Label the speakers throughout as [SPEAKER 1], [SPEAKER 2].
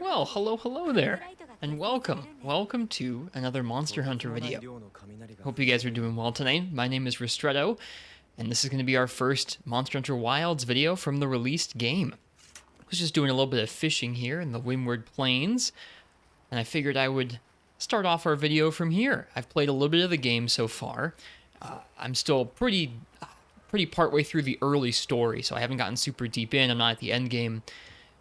[SPEAKER 1] Well, hello there, and welcome to another Monster Hunter video. Hope you guys are doing well tonight. My name is Ristretto, and this is going to be our first Monster Hunter Wilds video from the released game. I was just doing a little bit of fishing here in the Windward Plains, and I figured I would start off our video from here. I've played a little bit of the game so far. I'm still pretty partway through the early story, so I haven't gotten super deep in. I'm not at the end game.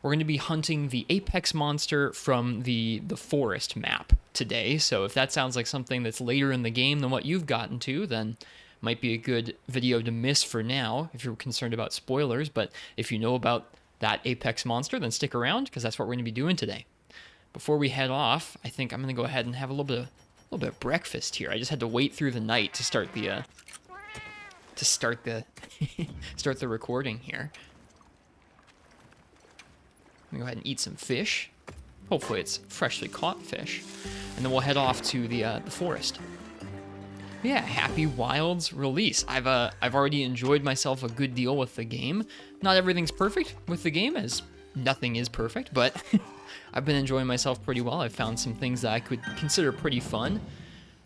[SPEAKER 1] We're going to be hunting the apex monster from the forest map today, so if that sounds like something that's later in the game than what you've gotten to, then might be a good video to miss for now if you're concerned about spoilers. But if you know about that apex monster, then stick around, because that's what we're going to be doing today. Before we head off, I think I'm going to go ahead and have a little bit of breakfast here. I just had to wait through the night to start the start the recording here. I'm gonna go ahead and eat some fish. Hopefully it's freshly caught fish. And then we'll head off to the forest. Yeah, happy Wilds release. I've already enjoyed myself a good deal with the game. Not everything's perfect with the game, as nothing is perfect, but I've been enjoying myself pretty well. I've found some things that I could consider pretty fun.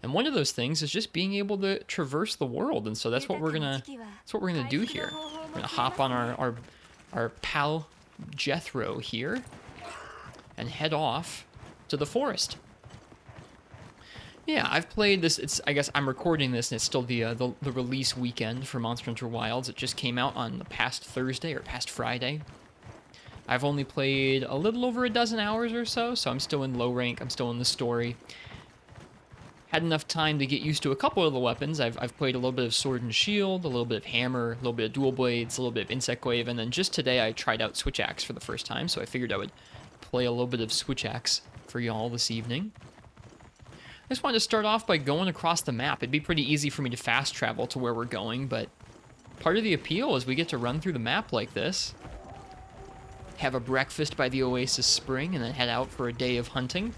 [SPEAKER 1] And one of those things is just being able to traverse the world, and so that's what we're gonna do here. We're gonna hop on our pal Jethro here and head off to the forest. Yeah, I've played this. I guess I'm recording this, and it's still the release weekend for Monster Hunter Wilds. It just came out on the past Thursday or past Friday. I've only played a little over a dozen hours or so, so I'm still in low rank. I'm still in the story. Had enough time to get used to a couple of the weapons. I've played a little bit of Sword and Shield, a little bit of Hammer, a little bit of Dual Blades, a little bit of Insect Wave, and then just today I tried out Switch Axe for the first time, so I figured I would play a little bit of Switch Axe for y'all this evening. I just wanted to start off by going across the map. It'd be pretty easy for me to fast travel to where we're going, but part of the appeal is we get to run through the map like this, have a breakfast by the Oasis Spring, and then head out for a day of hunting.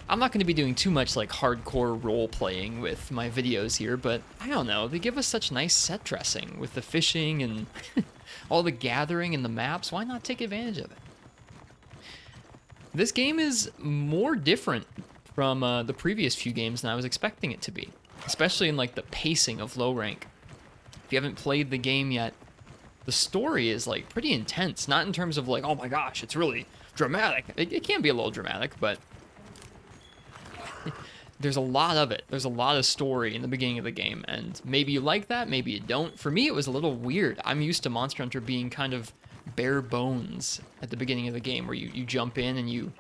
[SPEAKER 1] I'm not going to be doing too much like hardcore role-playing with my videos here, but I don't know, they give us such nice set dressing with the fishing and all the gathering and the maps. Why not take advantage of it? This game is more different from the previous few games than I was expecting it to be, especially in like the pacing of low rank. If you haven't played the game yet, the story is like pretty intense, not in terms of like, oh my gosh, it's really dramatic. It can be a little dramatic, but there's a lot of it. There's a lot of story in the beginning of the game, and maybe you like that, maybe you don't. For me, it was a little weird. I'm used to Monster Hunter being kind of bare bones at the beginning of the game, where you jump in and you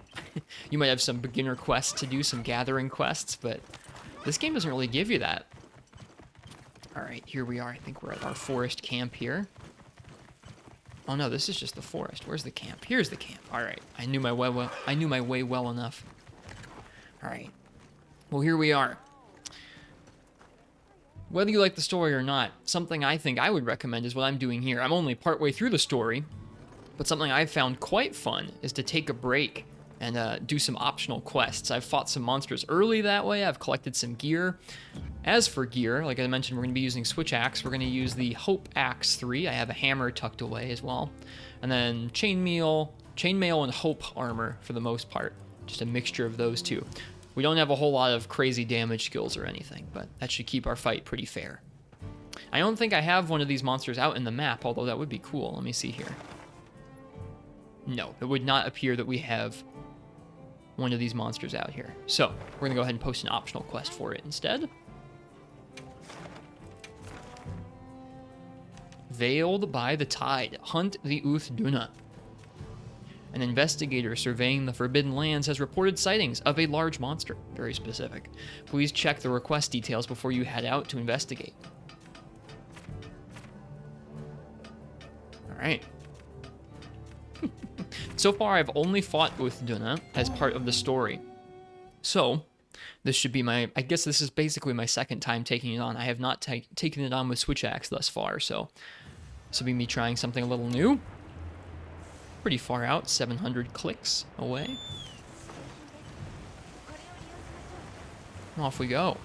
[SPEAKER 1] might have some beginner quests to do, some gathering quests, but this game doesn't really give you that. All right, here we are. I think we're at our forest camp here. Oh no, this is just the forest. Where's the camp? Here's the camp. All right, I knew my way well enough. All right. Well, here we are. Whether you like the story or not, something I think I would recommend is what I'm doing here. I'm only partway through the story, but something I've found quite fun is to take a break and do some optional quests. I've fought some monsters early that way. I've collected some gear. As for gear, like I mentioned, we're going to be using Switch Axe. We're going to use the Hope Axe 3. I have a hammer tucked away as well. And then chainmail and Hope armor for the most part. Just a mixture of those two. We don't have a whole lot of crazy damage skills or anything, but that should keep our fight pretty fair. I don't think I have one of these monsters out in the map, although that would be cool. Let me see here. No, it would not appear that we have one of these monsters out here. So, we're going to go ahead and post an optional quest for it instead. Veiled by the Tide. Hunt the Uth Duna. An investigator surveying the Forbidden Lands has reported sightings of a large monster. Very specific. Please check the request details before you head out to investigate. Alright. So far, I've only fought Uth Duna as part of the story. So, this should be I guess this is basically my second time taking it on. I have not taken it on with Switch Axe thus far, so this will be me trying something a little new. Pretty far out, 700 clicks away. Off we go.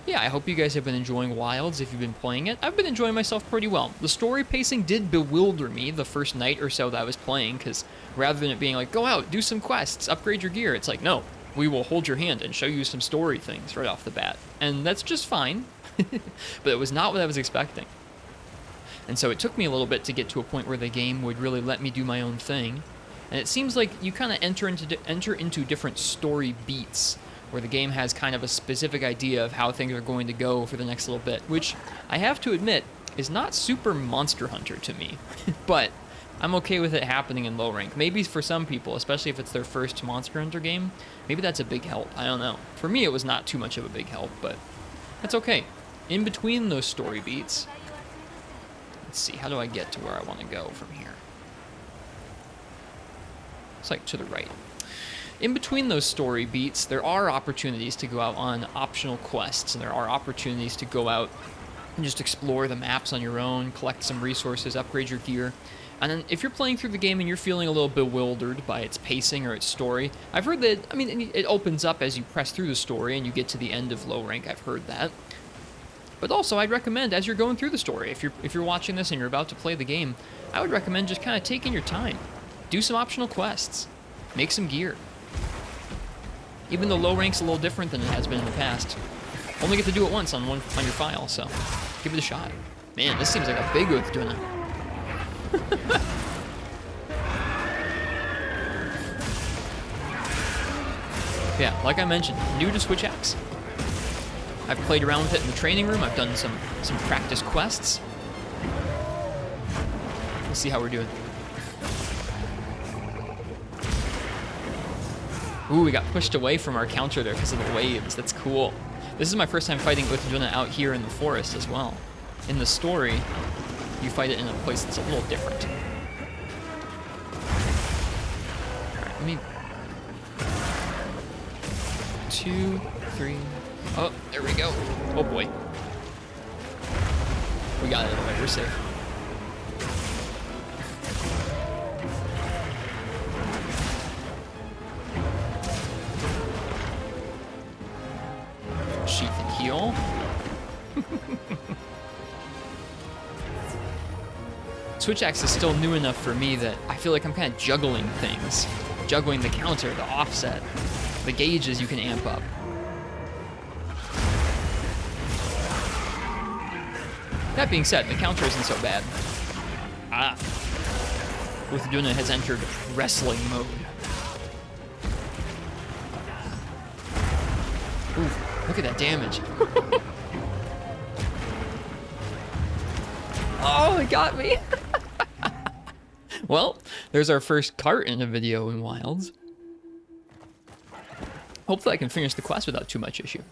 [SPEAKER 1] yeah, I hope you guys have been enjoying Wilds if you've been playing it. I've been enjoying myself pretty well. The story pacing did bewilder me the first night or so that I was playing, because rather than it being like, go out, do some quests, upgrade your gear, it's like, no, we will hold your hand and show you some story things right off the bat. And that's just fine, but it was not what I was expecting. And so it took me a little bit to get to a point where the game would really let me do my own thing. And it seems like you kind of enter into different story beats, where the game has kind of a specific idea of how things are going to go for the next little bit, which I have to admit is not super Monster Hunter to me, but I'm okay with it happening in low rank. Maybe for some people, especially if it's their first Monster Hunter game, maybe that's a big help. I don't know. For me, it was not too much of a big help, but that's okay. In between those story beats, let's see, how do I get to where I want to go from here? It's like to the right. In between those story beats, there are opportunities to go out on optional quests, and there are opportunities to go out and just explore the maps on your own, collect some resources, upgrade your gear. And then if you're playing through the game and you're feeling a little bewildered by its pacing or its story, I've heard that, I mean, it opens up as you press through the story and you get to the end of low rank, I've heard that. But also, I'd recommend, as you're going through the story, if you're watching this and you're about to play the game, I would recommend just kind of taking your time. Do some optional quests. Make some gear. Even though low rank's a little different than it has been in the past. Only get to do it once on your file, so give it a shot. Man, this seems like a big Uth Duna. Yeah, like I mentioned, new to Switch Axe. I've played around with it in the training room. I've done some practice quests. Let's see how we're doing. Ooh, we got pushed away from our counter there because of the waves. That's cool. This is my first time fighting Uth Duna out here in the forest as well. In the story, you fight it in a place that's a little different. Alright, let me... 2, 3... Oh, there we go. Oh boy. We got it anyway, we're safe. Sheath and heal. Switch Axe is still new enough for me that I feel like I'm kind of juggling things. Juggling the counter, the offset, the gauges you can amp up. That being said, the counter isn't so bad. Ah. Uth Duna has entered wrestling mode. Ooh, look at that damage. Oh, it got me. Well, there's our first cart in a video in Wilds. Hopefully I can finish the quest without too much issue.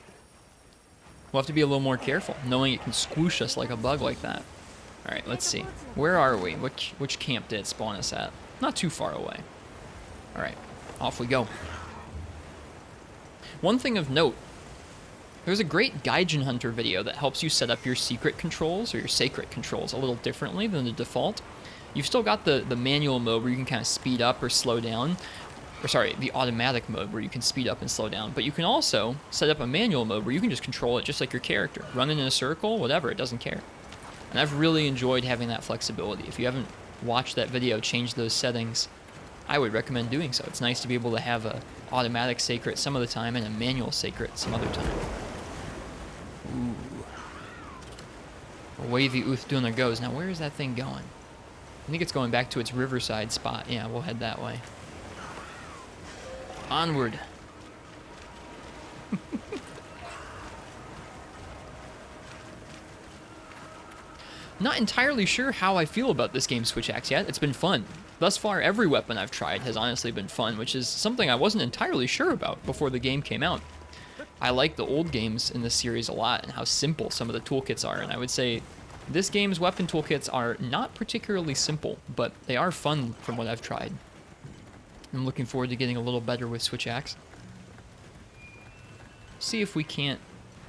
[SPEAKER 1] We'll have to be a little more careful, knowing it can squoosh us like a bug like that. Alright, let's see. Where are we? Which camp did it spawn us at? Not too far away. Alright, off we go. One thing of note, there's a great Gaijin Hunter video that helps you set up your secret controls, or your sacred controls, a little differently than the default. You've still got the manual mode where you can kind of speed up or slow down. Or sorry, the automatic mode where you can speed up and slow down. But you can also set up a manual mode where you can just control it just like your character. Running in a circle, whatever, it doesn't care. And I've really enjoyed having that flexibility. If you haven't watched that video, change those settings, I would recommend doing so. It's nice to be able to have a automatic sacred some of the time and a manual sacred some other time. Ooh. Away the Uth Duna goes. Now where is that thing going? I think it's going back to its riverside spot. Yeah, we'll head that way. Onward. Not entirely sure how I feel about this game Switch Axe yet. It's been fun. Thus far, every weapon I've tried has honestly been fun, which is something I wasn't entirely sure about before the game came out. I like the old games in this series a lot and how simple some of the toolkits are, and I would say this game's weapon toolkits are not particularly simple, but they are fun from what I've tried. I'm looking forward to getting a little better with Switch Axe. See if we can't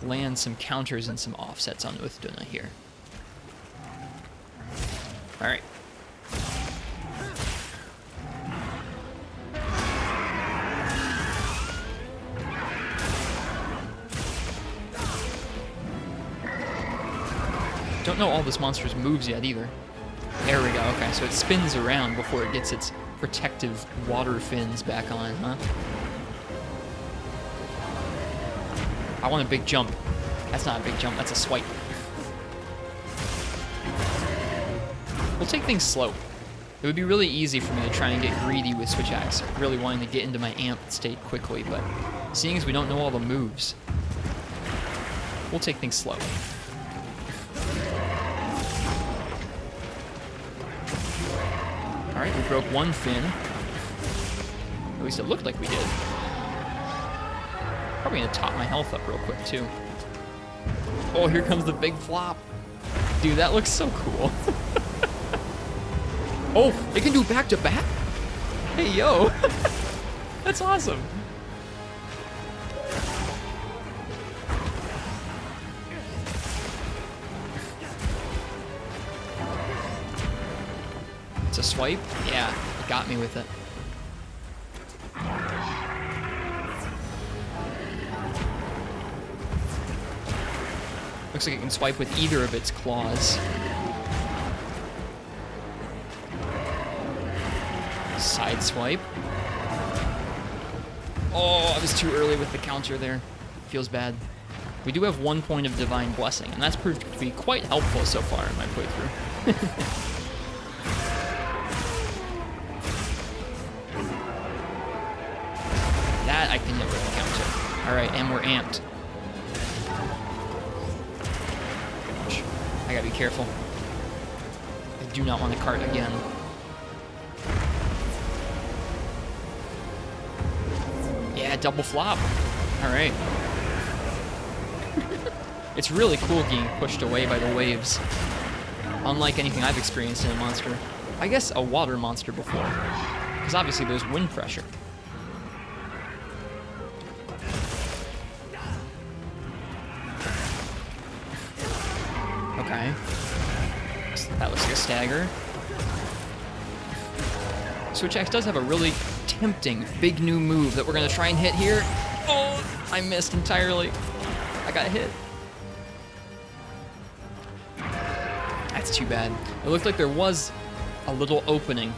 [SPEAKER 1] land some counters and some offsets on Uth Duna here. Alright. Don't know all this monster's moves yet either. There we go. Okay, so it spins around before it gets its protective water fins back on, huh? I want a big jump. That's not a big jump, that's a swipe. We'll take things slow. It would be really easy for me to try and get greedy with Switch Axe, really wanting to get into my amped state quickly, but seeing as we don't know all the moves, we'll take things slow. Alright, we broke one fin. At least it looked like we did. Probably gonna top my health up real quick, too. Oh, here comes the big flop. Dude, that looks so cool. Oh, it can do back-to-back? Hey, yo. That's awesome. It's a swipe? Yeah, it got me with it. Looks like it can swipe with either of its claws. Side swipe. Oh, I was too early with the counter there. Feels bad. We do have 1 point of Divine Blessing, and that's proved to be quite helpful so far in my playthrough. That I can hit with the counter. Alright, and we're amped. I gotta be careful. I do not want to cart again. Yeah, double flop. Alright. It's really cool getting pushed away by the waves. Unlike anything I've experienced in a monster. I guess a water monster before. Because obviously there's wind pressure. Okay. That looks like a stagger. Switch Axe does have a really tempting big new move that we're going to try and hit here. Oh, I missed entirely. I got hit. That's too bad. It looked like there was a little opening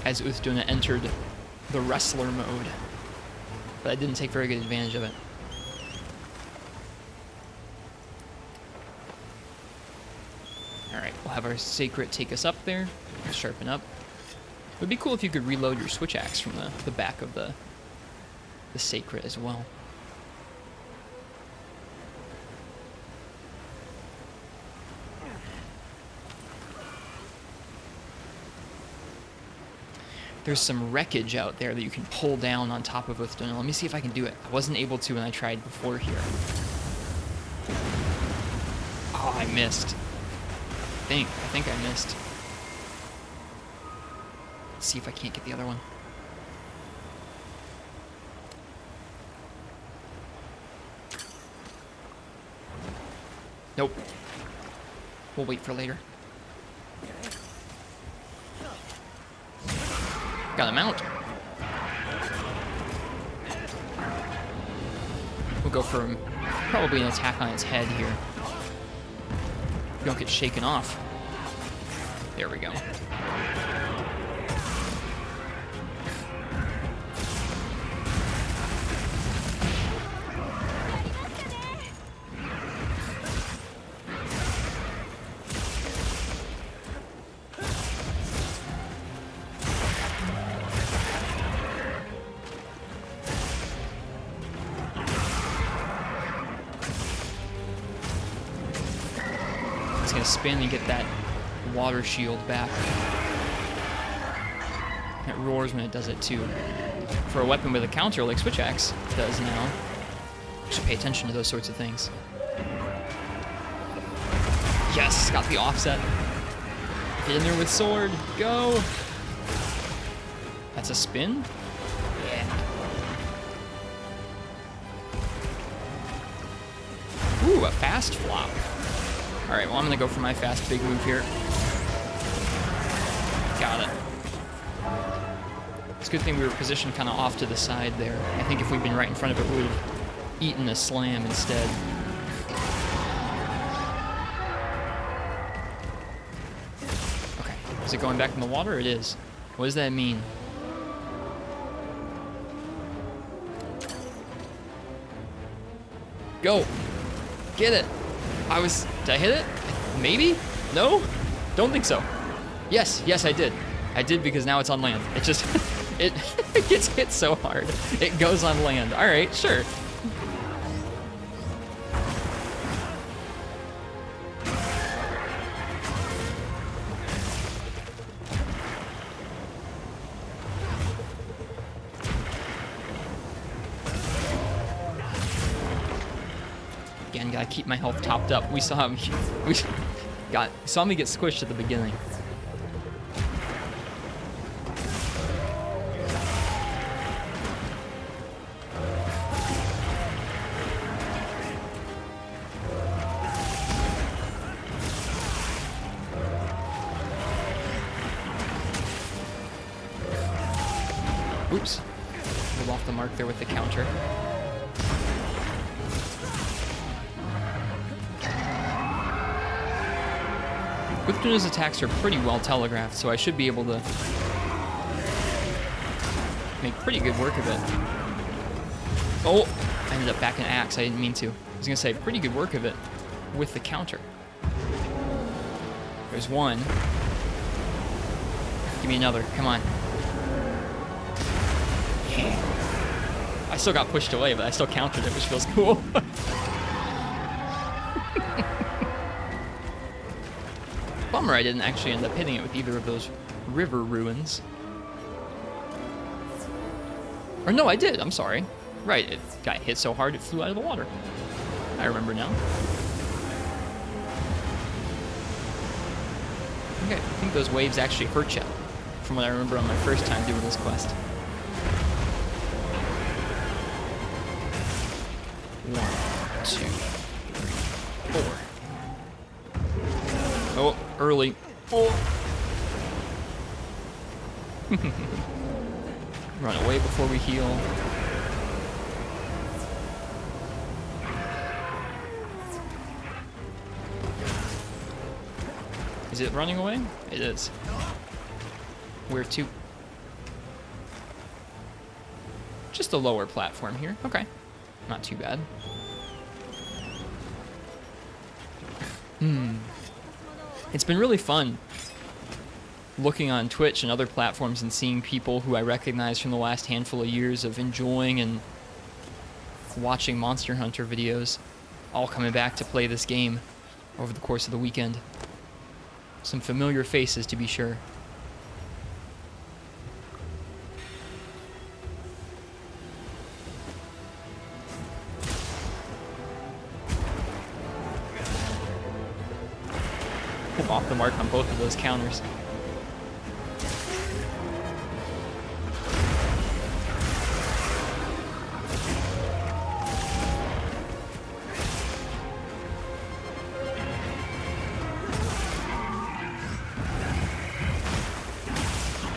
[SPEAKER 1] as Uth Duna entered the wrestler mode, but I didn't take very good advantage of it. Alright, we'll have our Sacred take us up there, sharpen up. It would be cool if you could reload your Switch Axe from the back of the Sacred as well. There's some wreckage out there that you can pull down on top of Uth Duna. Let me see if I can do it. I wasn't able to when I tried before here. Oh, I missed. I think I missed. Let's see if I can't get the other one. Nope. We'll wait for later. Got him out. We'll go for probably an attack on its head here. You don't get shaken off. There we go. Spin and get that water shield back. It roars when it does it too. For a weapon with a counter like Switch Axe does now, you should pay attention to those sorts of things. Yes, got the offset. Get in there with sword. Go. That's a spin? Yeah. Ooh, a fast flop. Alright, well I'm gonna go for my fast big move here. Got it. It's a good thing we were positioned kind of off to the side there. I think if we'd been right in front of it, we would have eaten a slam instead. Is it going back in the water? It is. What does that mean? Go. Get it. Did I hit it? Maybe? No? Don't think so. Yes, I did. I did because now it's on land. It just, it gets hit so hard. It goes on land. All right, sure. Again, gotta keep my health topped up. We saw him. Saw me get squished at the beginning. Oops. Pulled off the mark there with the counter. Uth Duna's attacks are pretty well telegraphed, so I should be able to make pretty good work of it. Oh, I ended up back in axe. I didn't mean to. I was gonna say pretty good work of it with the counter. There's one. Give me another. Come on. Yeah. I still got pushed away, but I still countered it, which feels cool. Bummer I didn't actually end up hitting it with either of those river ruins. Or no, I did. I'm sorry. Right, it got hit so hard it flew out of the water. I remember now. Okay, I think those waves actually hurt you, from what I remember on my first time doing this quest. 1, 2, 3, 4. Oh, early. Oh. Run away before we heal. Is it running away? It is. Where to? Just a lower platform here. Okay. Not too bad. It's been really fun looking on Twitch and other platforms and seeing people who I recognize from the last handful of years of enjoying and watching Monster Hunter videos all coming back to play this game over the course of the weekend. Some familiar faces, to be sure. I'm off the mark on both of those counters.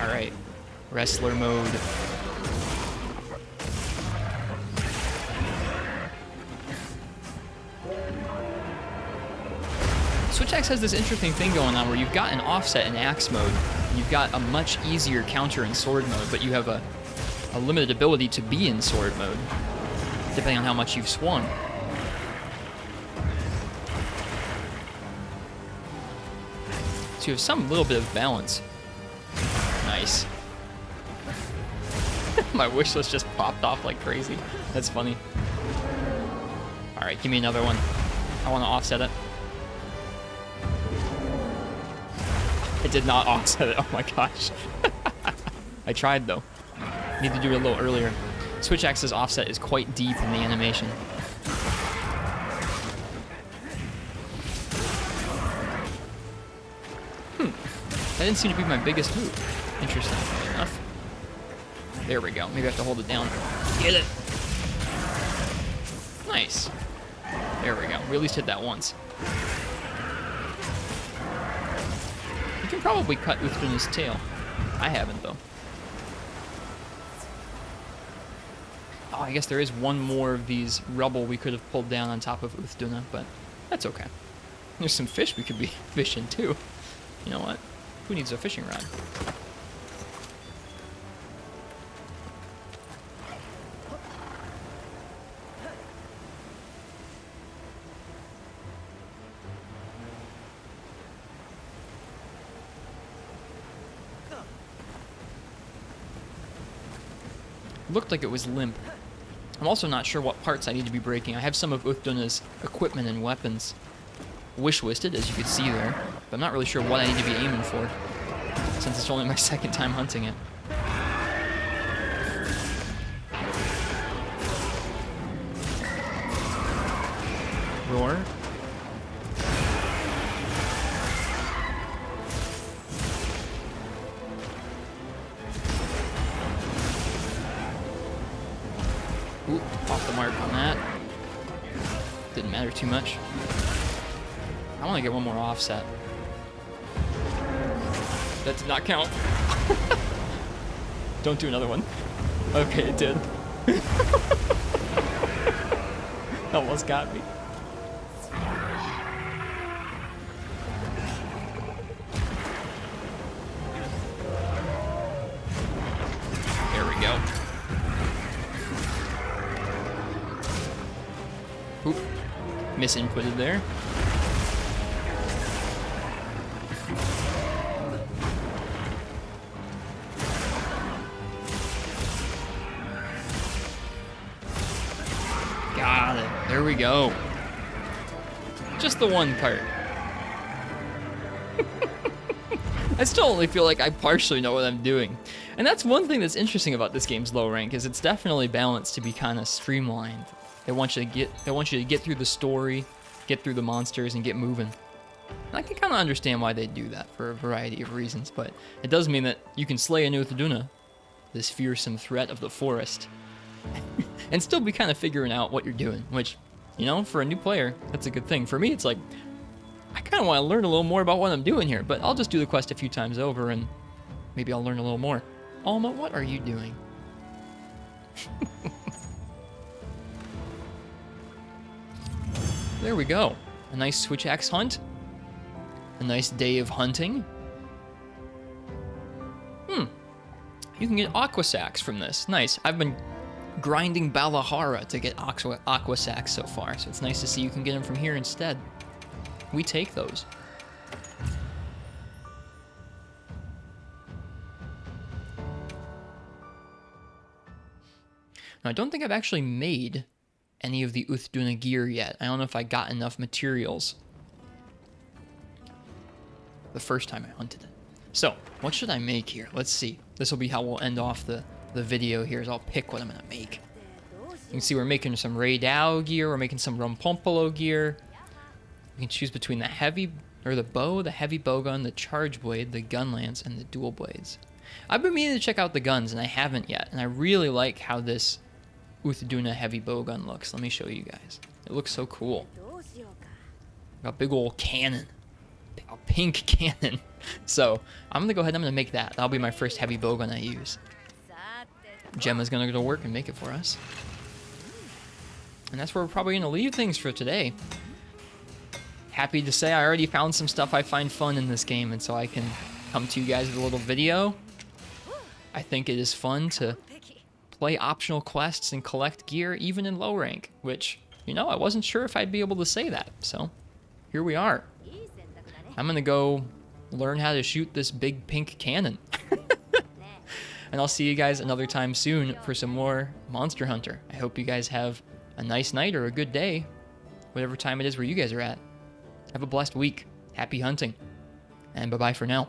[SPEAKER 1] All right, wrestler mode. Switch Axe has this interesting thing going on where you've got an offset in axe mode, and you've got a much easier counter in sword mode, but you have a limited ability to be in sword mode, depending on how much you've swung. So you have some little bit of balance. Nice. My wish list just popped off like crazy. That's funny. All right, give me another one. I want to offset it. I did not offset it. Oh my gosh. I tried though. Need to do it a little earlier. Switch Axe's offset is quite deep in the animation. That didn't seem to be my biggest move. Interesting enough. There we go. Maybe I have to hold it down. Get it. Nice. There we go. We at least hit that once. You can probably cut Uth Duna's tail. I haven't, though. Oh, I guess there is one more of these rubble we could have pulled down on top of Uth Duna, but that's okay. There's some fish we could be fishing, too. You know what? Who needs a fishing rod? Looked like it was limp. I'm also not sure what parts I need to be breaking. I have some of Uth Duna's equipment and weapons wish-listed, as you can see there, but I'm not really sure what I need to be aiming for, since it's only my second time hunting it. Roar. Ooh, off the mark on that. Didn't matter too much. I want to get one more offset. That did not count. Don't do another one. Okay, it did. Almost got me. There we go. Oop. Misinputted there. Got it. There we go. Just the one part. I still only feel like I partially know what I'm doing. And that's one thing that's interesting about this game's low rank, is it's definitely balanced to be kind of streamlined. They want you to get through the story, get through the monsters, and get moving. And I can kind of understand why they do that for a variety of reasons, but it does mean that you can slay an Uth Duna, this fearsome threat of the forest, and still be kind of figuring out what you're doing, which, you know, for a new player, that's a good thing. For me, it's like, I kind of want to learn a little more about what I'm doing here, but I'll just do the quest a few times over, and maybe I'll learn a little more. Alma, what are you doing? There we go. A nice switch axe hunt. A nice day of hunting. You can get aqua sacks from this. Nice. I've been grinding Balahara to get aqua sacks so far, so it's nice to see you can get them from here instead. We take those. Now, I don't think I've actually made any of the Uth Duna gear yet. I don't know if I got enough materials the first time I hunted it. So, what should I make here? Let's see. This will be how we'll end off the video here, is I'll pick what I'm going to make. You can see we're making some Ray Dow gear, we're making some Rumpompolo gear. You can choose between the heavy, or the bow, the heavy bowgun, the charge blade, the gun lance, and the dual blades. I've been meaning to check out the guns, and I haven't yet, and I really like how this Uth Duna heavy bowgun looks. Let me show you guys. It looks so cool. Got a big old cannon. A pink cannon. So, I'm gonna go ahead and I'm gonna make that. That'll be my first heavy bowgun I use. Gemma's gonna go to work and make it for us. And that's where we're probably gonna leave things for today. Happy to say I already found some stuff I find fun in this game, and so I can come to you guys with a little video. I think it is fun to play optional quests and collect gear even in low rank, which, you know, I wasn't sure if I'd be able to say that, so here we are. I'm gonna go learn how to shoot this big pink cannon. And I'll see you guys another time soon for some more Monster Hunter. I hope you guys have a nice night or a good day, whatever time it is where you guys are at. Have a blessed week. Happy hunting. And bye-bye for now.